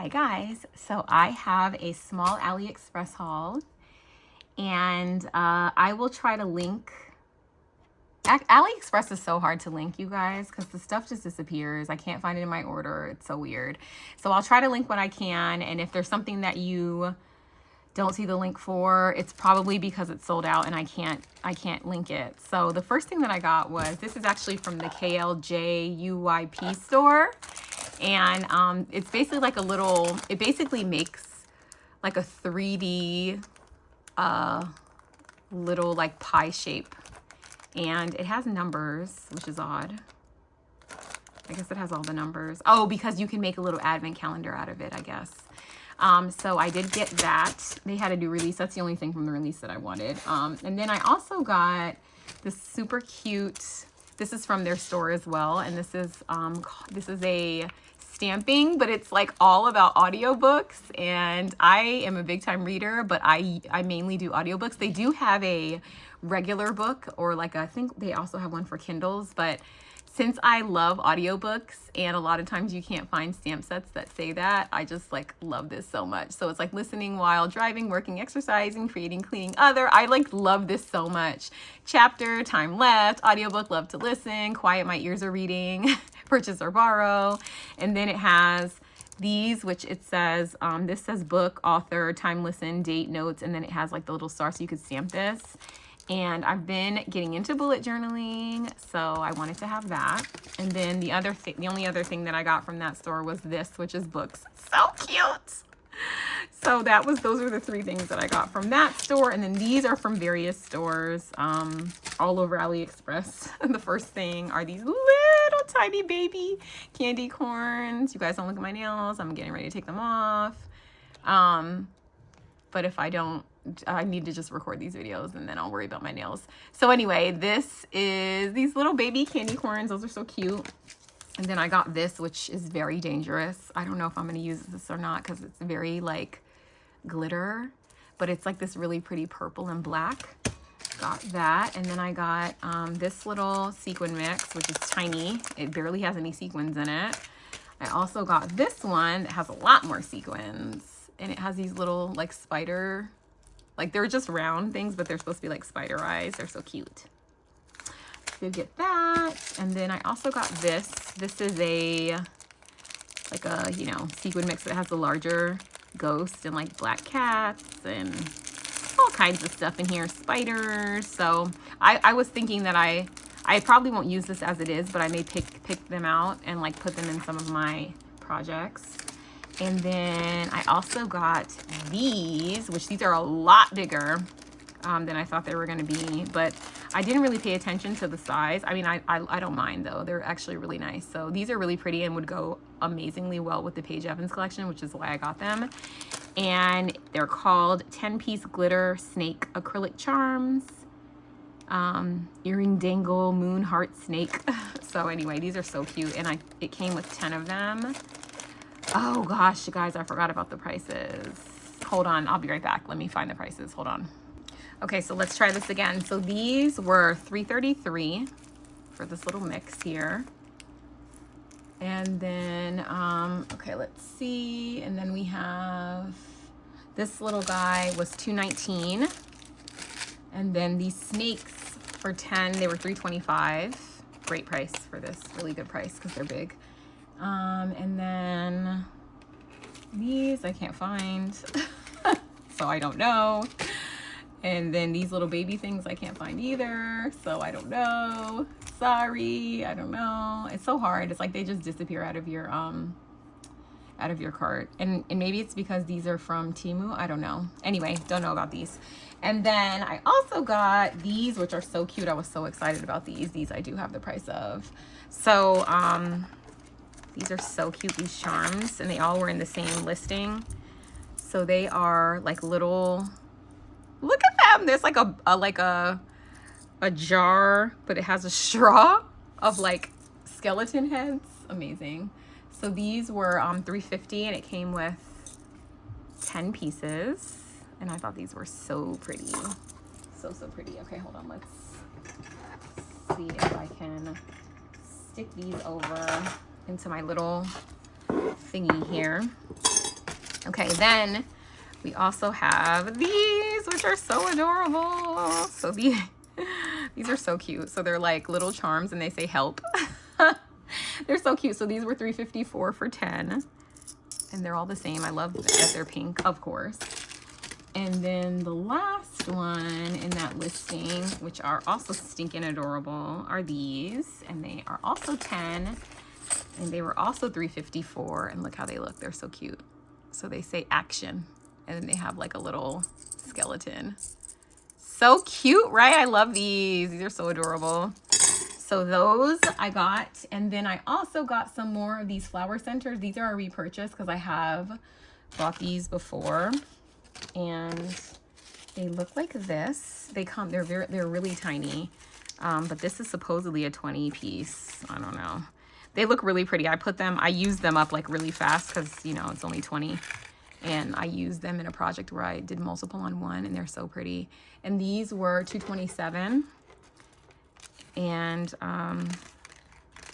Hi guys, so I have a small AliExpress haul and I will try to link. AliExpress is so hard to link, you guys, because the stuff just disappears. I can't find it in my order. It's so weird. So I'll try to link what I can, and if there's something that you don't see the link for, it's probably because it's sold out and I can't link it. So the first thing that I got was, this is actually from the KLJUYP store. And it's basically like a little, it basically makes like a 3D little like pie shape. And it has numbers, which is odd. I guess it has all the numbers. Oh, because you can make a little advent calendar out of it, I guess. So I did get that. They had a new release. That's the only thing from the release that I wanted. And then I also got this super cute, this is from their store as well. And this is a stamping, but it's like all about audiobooks. And I am a big time reader, but I mainly do audiobooks. They do have a regular book, or like I think they also have one for Kindles, but since I love audiobooks and a lot of times you can't find stamp sets that say that, I just like love this so much. So it's like listening while driving, working, exercising, creating, cleaning, other. I like love this so much. Chapter, time left, audiobook, love to listen, quiet, my ears are reading, purchase or borrow. And then it has these, which it says, this says book, author, time listen, date, notes, and then it has like the little star so you could stamp this. And I've been getting into bullet journaling, so I wanted to have that. And then the only other thing that I got from that store was this, which is books. So cute. So those are the three things that I got from that store. And then these are from various stores all over AliExpress. The first thing are these little tiny baby candy corns. You guys don't look at my nails. I'm getting ready to take them off. But if I don't, I need to just record these videos and then I'll worry about my nails. So anyway, this is these little baby candy corns. Those are so cute. And then I got this, which is very dangerous. I don't know if I'm going to use this or not because it's very like glitter, but it's like this really pretty purple and black. Got that. And then I got this little sequin mix, which is tiny. It barely has any sequins in it. I also got this one that has a lot more sequins, and it has these little like spider, like they're just round things, but they're supposed to be like spider eyes. They're so cute. So get that. And then I also got this. This is like a, you know, sequin mix that has the larger ghost and like black cats and all kinds of stuff in here. Spiders. So I was thinking that I probably won't use this as it is, but I may pick them out and like put them in some of my projects. And then I also got these, which these are a lot bigger than I thought they were going to be, but I didn't really pay attention to the size. I mean, I don't mind though. They're actually really nice. So these are really pretty and would go amazingly well with the Paige Evans collection, which is why I got them. And they're called 10-piece glitter snake acrylic charms. Earring dangle moon heart snake. So anyway, these are so cute. And it came with 10 of them. Oh gosh, you guys, I forgot about the prices. Hold on, I'll be right back. Let me find the prices. Hold on. Okay, so let's try this again. So these were $3.33 for this little mix here. And then, okay, let's see. And then we have this little guy was $2.19. And then these snakes for 10, they were $3.25. Great price for this, really good price because they're big. And then these I can't find, so I don't know. And then these little baby things I can't find either, so I don't know. Sorry, I don't know. It's so hard. It's like they just disappear out of your cart. And maybe it's because these are from Temu. I don't know. Anyway, don't know about these. And then I also got these, which are so cute. I was so excited about these. These I do have the price of. So, these are so cute, these charms, and they all were in the same listing. So they are like little, look at them. There's like a jar, but it has a straw of like skeleton heads. Amazing. So these were $3.50 and it came with 10 pieces. And I thought these were so pretty. So pretty. Okay, hold on. Let's see if I can stick these over into my little thingy here. Okay, then we also have these, which are so adorable. So these are so cute. So they're like little charms and they say help. They're so cute. So these were $3.54 for 10. And they're all the same. I love that they're pink, of course. And then the last one in that listing, which are also stinking adorable, are these. And they are also 10. And they were also $3.54. And look how they look. They're so cute. So they say action. And then they have like a little skeleton. So cute, right? I love these. These are so adorable. So those I got. And then I also got some more of these flower centers. These are a repurchase because I have bought these before. And they look like this. They're really tiny. But this is supposedly a 20 piece. I don't know. They look really pretty. I used them up like really fast because, you know, it's only 20. And I used them in a project where I did multiple on one, and they're so pretty. And these were $2.27. And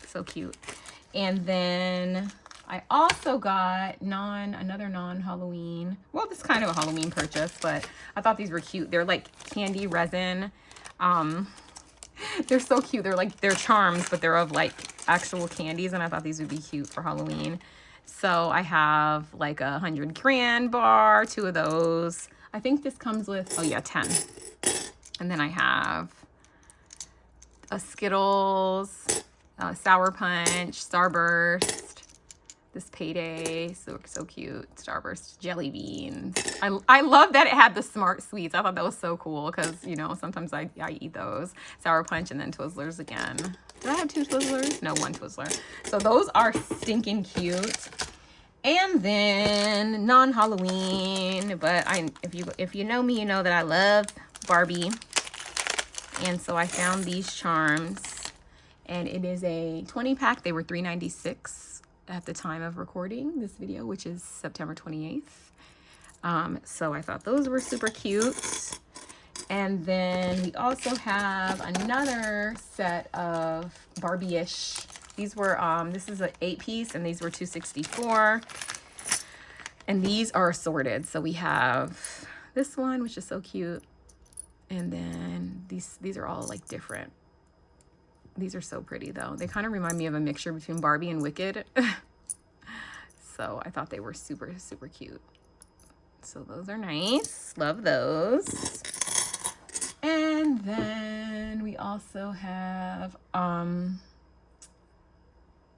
so cute. And then I also got another non-Halloween. Well, this is kind of a Halloween purchase, but I thought these were cute. They're like candy resin. They're so cute. They're charms, but they're of like actual candies, and I thought these would be cute for Halloween. So I have like 100 crayon bar, 2 of those. I think this comes with, oh yeah, 10. And then I have a Skittles, Sour Punch, Starburst, this Payday, so cute, Starburst, jelly beans. I love that it had the Smart Sweets. I thought that was so cool because, you know, sometimes I eat those. Sour Punch and then Twizzlers again. Did I have 2 Twizzlers? No, 1 Twizzler. So those are stinking cute. And then non-Halloween, but if you know me, you know that I love Barbie. And so I found these charms, and it is a 20 pack. They were $3.96 at the time of recording this video, which is September 28th. So I thought those were super cute. And then we also have another set of Barbie-ish. These were, this is an 8-piece, and these were $2.64. And these are assorted. So we have this one, which is so cute. And then these are all like different. These are so pretty though. They kind of remind me of a mixture between Barbie and Wicked. So I thought they were super, super cute. So those are nice. Love those. And then we also have,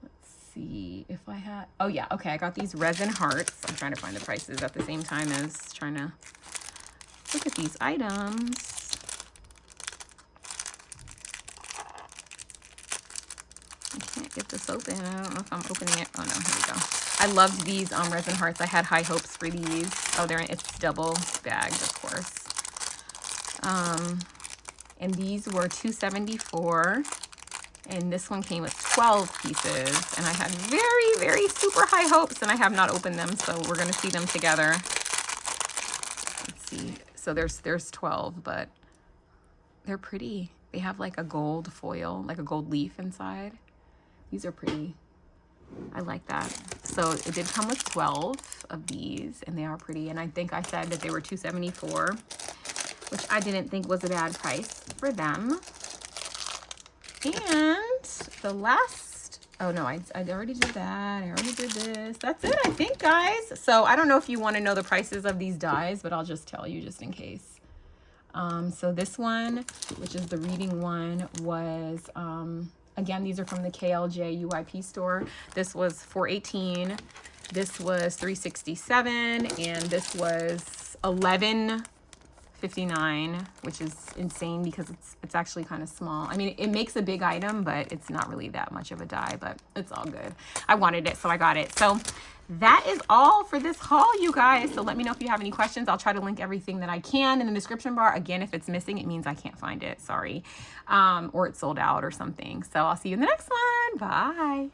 let's see if I had, oh yeah, okay, I got these resin hearts. I'm trying to find the prices at the same time as trying to look at these items. I can't get this open. I don't know if I'm opening it. Oh no, here we go. I loved these resin hearts. I had high hopes for these. Oh, it's double bagged, of course. And these were $2.74. And this one came with 12 pieces. And I had very, very super high hopes, and I have not opened them, so we're gonna see them together. Let's see. So there's 12, but they're pretty. They have like a gold foil, like a gold leaf inside. These are pretty. I like that. So it did come with 12 of these, and they are pretty. And I think I said that they were $2.74, which I didn't think was a bad price for them. And the last, oh no, I already did that. I already did this. That's it, I think, guys. So I don't know if you want to know the prices of these dies, but I'll just tell you just in case. So this one, which is the reading one, was, again, these are from the KLJ UIP store. This was $4.18. This was $3.67, and this was $11.59, which is insane because it's actually kind of small. I mean, it makes a big item, but it's not really that much of a die, but it's all good. I wanted it, so I got it. So that is all for this haul, you guys. So let me know if you have any questions. I'll try to link everything that I can in the description bar. Again, if it's missing, it means I can't find it. Sorry. Or it's sold out or something. So I'll see you in the next one. Bye.